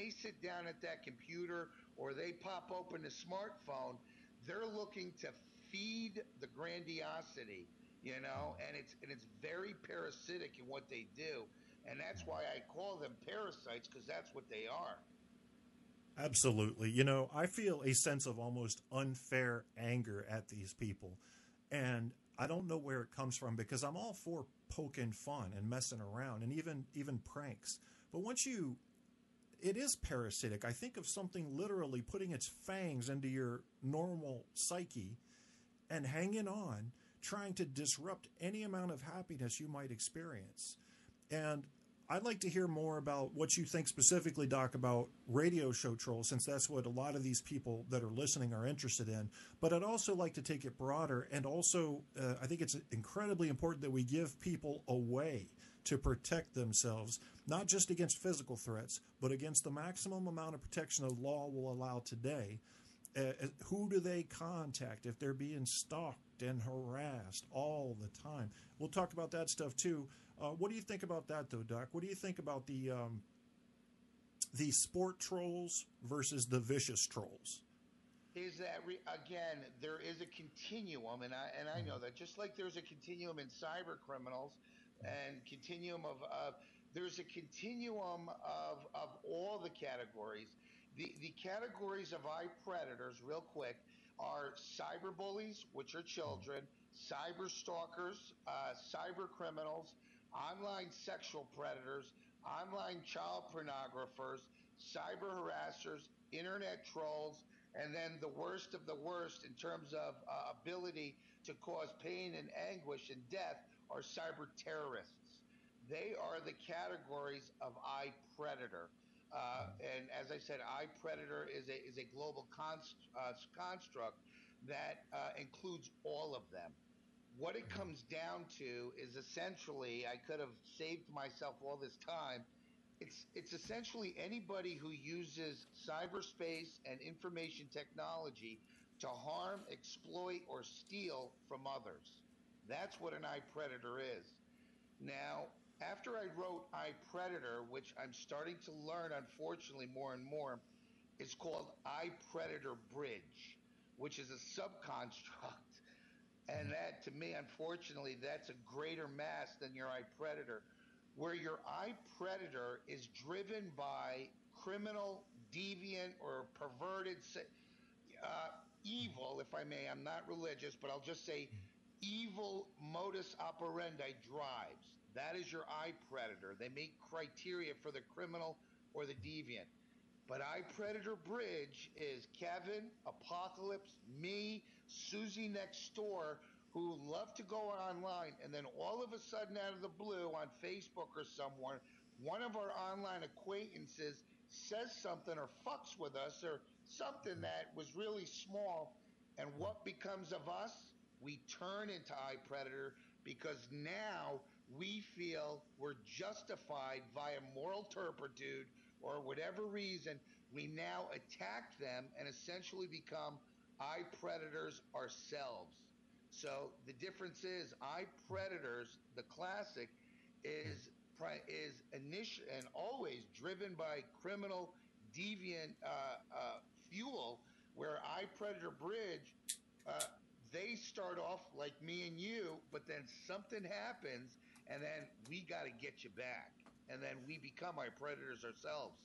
they sit down at that computer or they pop open the smartphone, they're looking to feed the grandiosity, and it's very parasitic in what they do, and that's why I call them parasites because that's what they are. Absolutely. I feel a sense of almost unfair anger at these people. And I don't know where it comes from because I'm all for poking fun and messing around and even pranks. But once you it is parasitic. I think of something literally putting its fangs into your normal psyche and hanging on, trying to disrupt any amount of happiness you might experience. And I'd like to hear more about what you think specifically, Doc, about radio show trolls, since that's what a lot of these people that are listening are interested in. But I'd also like to take it broader. And also, I think it's incredibly important that we give people a way to protect themselves, not just against physical threats, but against the maximum amount of protection the law will allow today. Who do they contact if they're being stalked and harassed all the time? We'll talk about that stuff too. What do you think about that, though, Doc? What do you think about the sport trolls versus the vicious trolls? Is that again? There is a continuum, and I know that just like there's a continuum in cyber criminals, and continuum of there's a continuum of all the categories. The categories of eye predators, real quick, are cyber bullies, which are children, cyber stalkers, cyber criminals, online sexual predators, online child pornographers, cyber harassers, internet trolls, and then the worst of the worst in terms of ability to cause pain and anguish and death are cyber terrorists. They are the categories of eye predator. And as I said, eye predator is a global construct that includes all of them. What it comes down to is essentially, I could have saved myself all this time. It's essentially anybody who uses cyberspace and information technology to harm, exploit, or steal from others. That's what an eye predator is. Now, after I wrote I Predator, which I'm starting to learn, unfortunately, more and more, it's called I Predator Bridge, which is a subconstruct. And that, to me, unfortunately, that's a greater mass than your I Predator, where your I Predator is driven by criminal, deviant, or perverted uh, evil, if I may. I'm not religious, but I'll just say evil modus operandi drives. That is your eye predator. They make criteria for the criminal or the deviant. But eye predator bridge is Kevin, Apocalypse, me, Susie next door, who love to go online, and then all of a sudden, out of the blue, on Facebook or somewhere, one of our online acquaintances says something or fucks with us or something that was really small. And what becomes of us? We turn into eye predator because now we feel we're justified via moral turpitude or whatever reason. We now attack them and essentially become eye predators ourselves. So the difference is eye predators, the classic, is is initial and always driven by criminal deviant fuel, where eye predator bridge, uh, they start off like me and you, but then something happens, and then we got to get you back, and then we become our predators ourselves.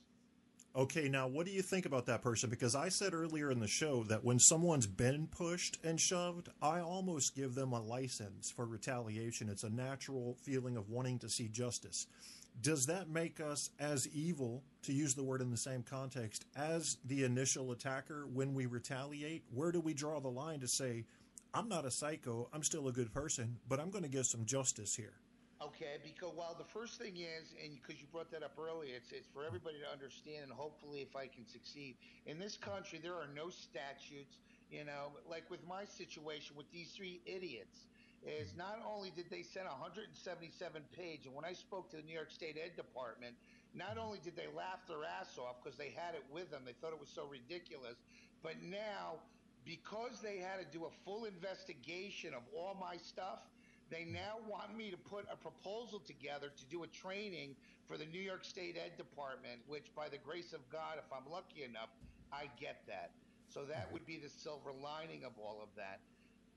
Okay, now what do you think about that person? Because I said earlier in the show that when someone's been pushed and shoved, I almost give them a license for retaliation. It's a natural feeling of wanting to see justice. Does that make us as evil, to use the word in the same context, as the initial attacker when we retaliate? Where do we draw the line to say, I'm not a psycho, I'm still a good person, but I'm going to give some justice here? Okay, because well, the first thing is, and because you brought that up earlier, it's for everybody to understand, and hopefully, if I can succeed in this country, there are no statutes. Like with my situation with these three idiots, is not only did they send a 177 page, and when I spoke to the New York State Ed Department, not only did they laugh their ass off because they had it with them, they thought it was so ridiculous, but now because they had to do a full investigation of all my stuff, They now want me to put a proposal together to do a training for the New York State Ed Department, which by the grace of God, if I'm lucky enough, I get that. So that would be the silver lining of all of that.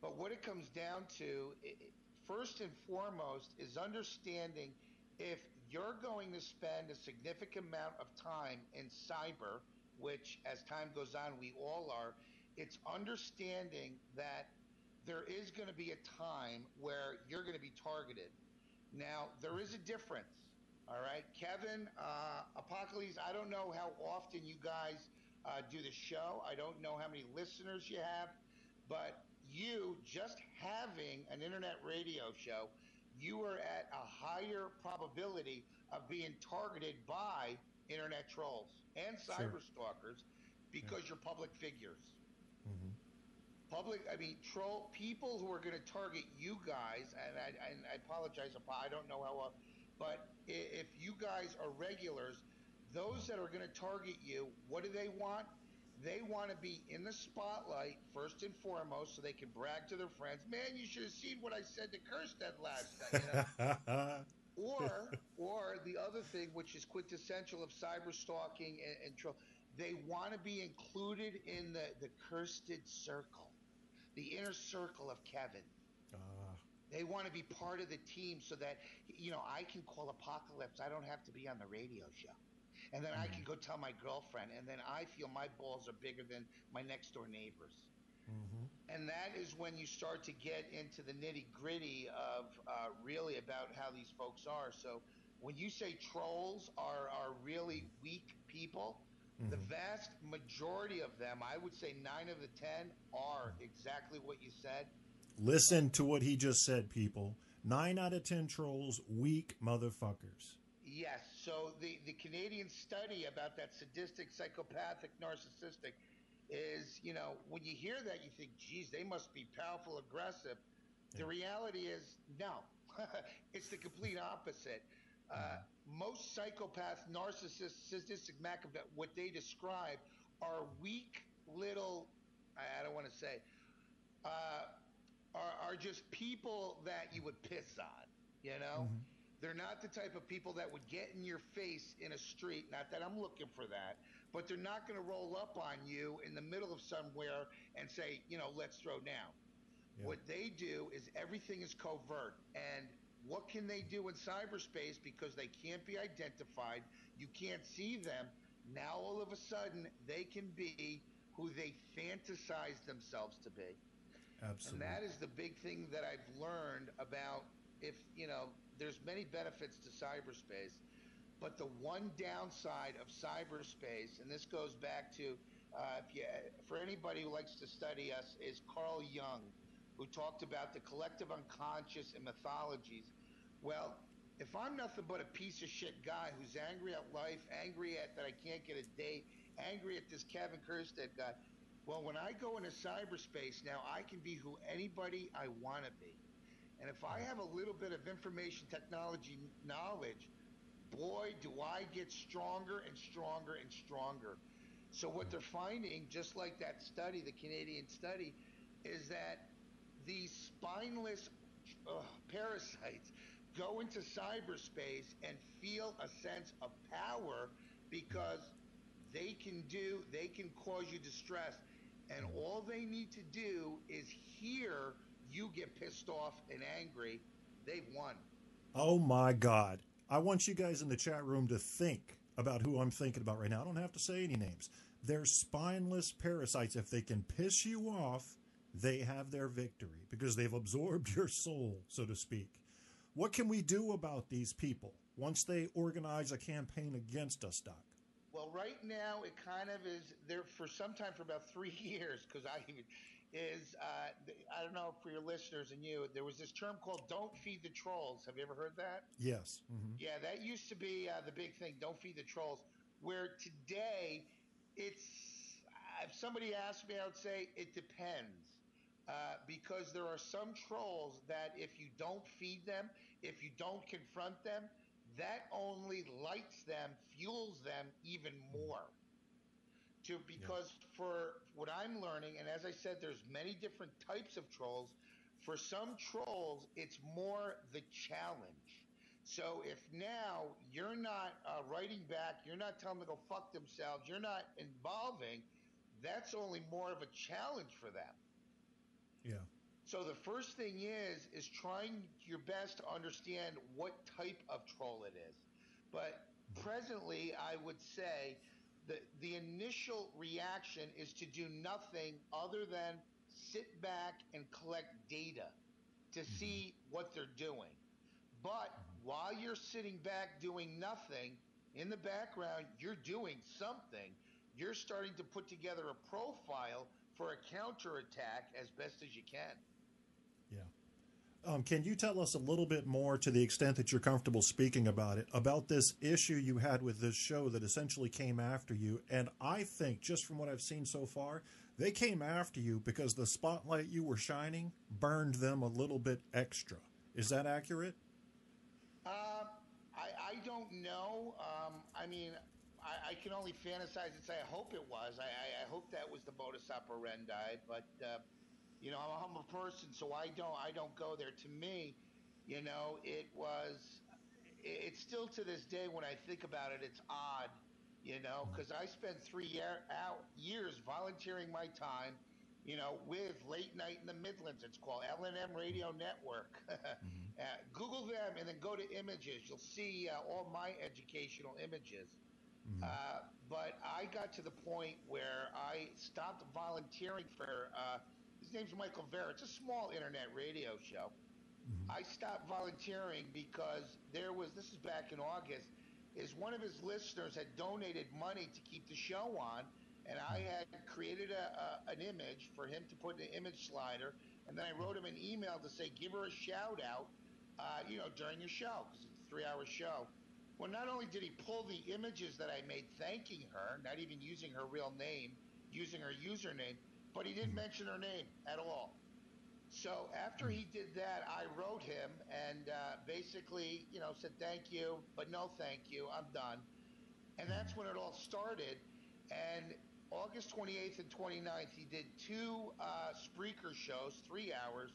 But what it comes down to, first and foremost, is understanding if you're going to spend a significant amount of time in cyber, which as time goes on, we all are, it's understanding that there is going to be a time where you're going to be targeted. Now, there is a difference. All right, Kevin, Apocalypse, I don't know how often you guys do the show. I don't know how many listeners you have, but you just having an internet radio show, you are at a higher probability of being targeted by internet trolls and Sure. cyber stalkers Yeah. because you're public figures. Hmm. Troll people who are going to target you guys, and I apologize, I don't know how, but if you guys are regulars, those that are going to target you, what do they want? They want to be in the spotlight first and foremost, so they can brag to their friends. Man, you should have seen what I said to Kirstead last night. Or the other thing, which is quintessential of cyber stalking and troll, they want to be included in the Kirstead circle, the inner circle of Kevin. Ah, They want to be part of the team so that, I can call Apocalypse. I don't have to be on the radio show. And then I mhm, can go tell my girlfriend. And then I feel my balls are bigger than my next door neighbors. mhm. And that is when you start to get into the nitty gritty of really about how these folks are. So when you say trolls are really weak people, the Mhm. vast majority of them, I would say 9 of the 10, are exactly what you said. But Listen to what he just said, people. 9 out of 10 trolls, weak motherfuckers. yes, so the Canadian study about that sadistic, psychopathic, narcissistic is, when you hear that, you think, geez, they must be powerful, aggressive. Yeah. The reality is, no, it's the complete opposite. Uh, Mhm. Most psychopaths, narcissists, sadistic, what they describe are weak little, I don't want to say, uh, are just people that you would piss on, you know? Mhm. They're not the type of people that would get in your face in a street. Not that I'm looking for that, but they're not going to roll up on you in the middle of somewhere and say, let's throw down. Yeah. What they do is everything is covert. And what can they do in cyberspace because they can't be identified? You can't see them. Now, all of a sudden, they can be who they fantasize themselves to be. And Absolutely. that is the big thing that I've learned about if, there's many benefits to cyberspace, but the one downside of cyberspace, and this goes back to, if you, for anybody who likes to study us, is Carl Jung, who talked about the collective unconscious and mythologies. Well, if I'm nothing but a piece of shit guy who's angry at life, angry at that I can't get a date, angry at this Kevin Kirstead guy, well, when I go into cyberspace now, I can be who anybody I want to be. And if I have a little bit of information technology knowledge, boy, do I get stronger and stronger and stronger. So what they're finding, just like that study, the Canadian study, is that these spineless parasites go into cyberspace and feel a sense of power because they can cause you distress. And all they need to do is hear you get pissed off and angry. They've won. Oh my God. I want you guys in the chat room to think about who I'm thinking about right now. I don't have to say any names. They're spineless parasites. If they can piss you off, they have their victory because they've absorbed your soul, so to speak. What can we do about these people once they organize a campaign against us, Doc? Well, right now it kind of is there for some time for about 3 years because I even is I don't know for your listeners and you there was this term called "Don't feed the trolls." Have you ever heard that? Yes. Hmm. Yeah, that used to be the big thing. Don't feed the trolls. Where today, it's if somebody asked me, I would say it depends. Because there are some trolls that if you don't feed them, if you don't confront them, that only lights them, fuels them even more. Yeah. Because for what I'm learning, and as I said, there's many different types of trolls. For some trolls, it's more the challenge. So if now you're not writing back, you're not telling them to go fuck themselves, you're not involving, that's only more of a challenge for them. Yeah. So the first thing is trying your best to understand what type of troll it is. But presently, I would say that the initial reaction is to do nothing other than sit back and collect data to see what they're doing. But while you're sitting back doing nothing, in the background, you're doing something. You're starting to put together a profile for a counterattack as best as you can. Yeah. Can you tell us a little bit more, to the extent that you're comfortable speaking about it, about this issue you had with this show that essentially came after you? And I think, just from what I've seen so far, they came after you because the spotlight you were shining burned them a little bit extra. Is that accurate? I don't know. I mean, I can only fantasize and say I hope it was. I hope that was the modus operandi. But you know, I'm a humble person, so I don't go there. To me, you know, it was. It's still to this day when I think about it, it's odd, you know, because I spent 3 years volunteering my time, you know, with Late Night in the Midlands. It's called L&M Radio Network. Google them and then go to images. You'll see all my educational images. But I got to the point where I stopped volunteering for, his name's Michael Vera. It's a small internet radio show. I stopped volunteering because this is back in August, is one of his listeners had donated money to keep the show on, and I had created an image for him to put in an image slider, and then I wrote him an email to say, give her a shout out, you know, during your show, because it's a 3-hour show. Well, not only did he pull the images that I made thanking her, not even using her real name, using her username, but he didn't mention her name at all. So after he did that, I wrote him and basically, you know, said thank you, but no thank you, I'm done. And that's when it all started. And August 28th and 29th, he did 2 Spreaker shows, 3 hours,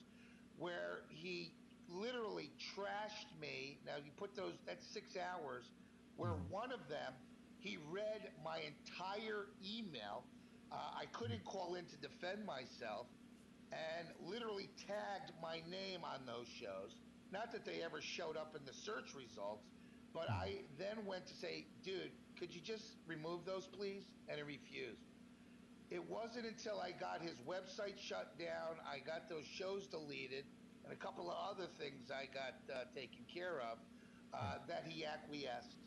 where he literally trashed me. Now, you put that's 6 hours, where one of them, he read my entire email. I couldn't call in to defend myself, and literally tagged my name on those shows. Not that they ever showed up in the search results, but I then went to say, dude, could you just remove those, please? And he refused. It wasn't until I got his website shut down, I got those shows deleted, and a couple of other things I got taken care of, that he acquiesced.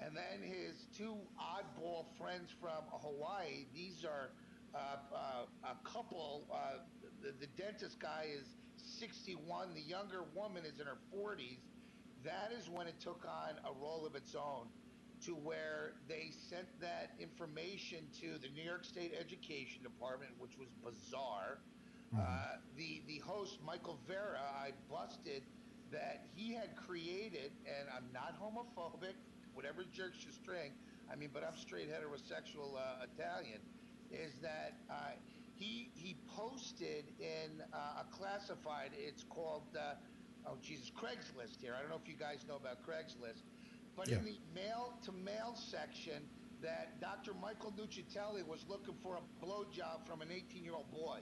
And then his 2 oddball friends from Hawaii, these are a couple. The dentist guy is 61. The younger woman is in her 40s. That is when it took on a role of its own, to where they sent that information to the New York State Education Department, which was bizarre. The host, Michael Vera, I busted that he had created, and I'm not homophobic, whatever jerks your string, I mean, but I'm straight heterosexual Italian, is that he posted in a classified, it's called, Craigslist here. I don't know if you guys know about Craigslist, but in the mail to mail section, that Dr. Michael Nuccitelli was looking for a blowjob from an 18-year-old boy.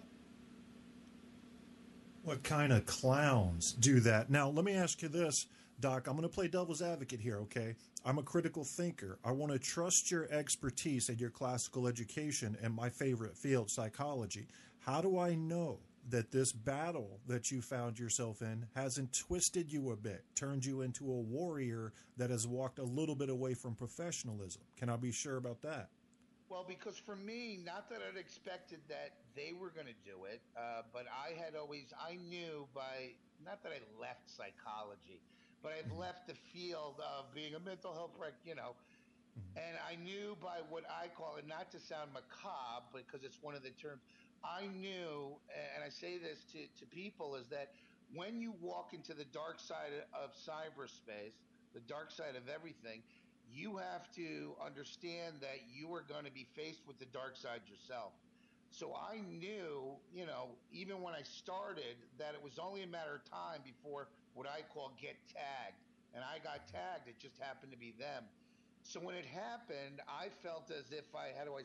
What kind of clowns do that? Now, let me ask you this, Doc. I'm going to play devil's advocate here, okay? I'm a critical thinker. I want to trust your expertise and your classical education in my favorite field, psychology. How do I know that this battle that you found yourself in hasn't twisted you a bit, turned you into a warrior that has walked a little bit away from professionalism? Can I be sure about that? Well, because for me, not that I'd expected that they were going to do it, but I knew not that I left psychology, but I've left the field of being a mental health, you know, and I knew by what I call it, not to sound macabre, because it's one of the terms, I knew, and I say this to people, is that when you walk into the dark side of cyberspace, the dark side of everything, you have to understand that you are going to be faced with the dark side yourself. So I knew, even when I started, that it was only a matter of time before what I call get tagged. And I got tagged. It just happened to be them. So when it happened, I felt as if how do I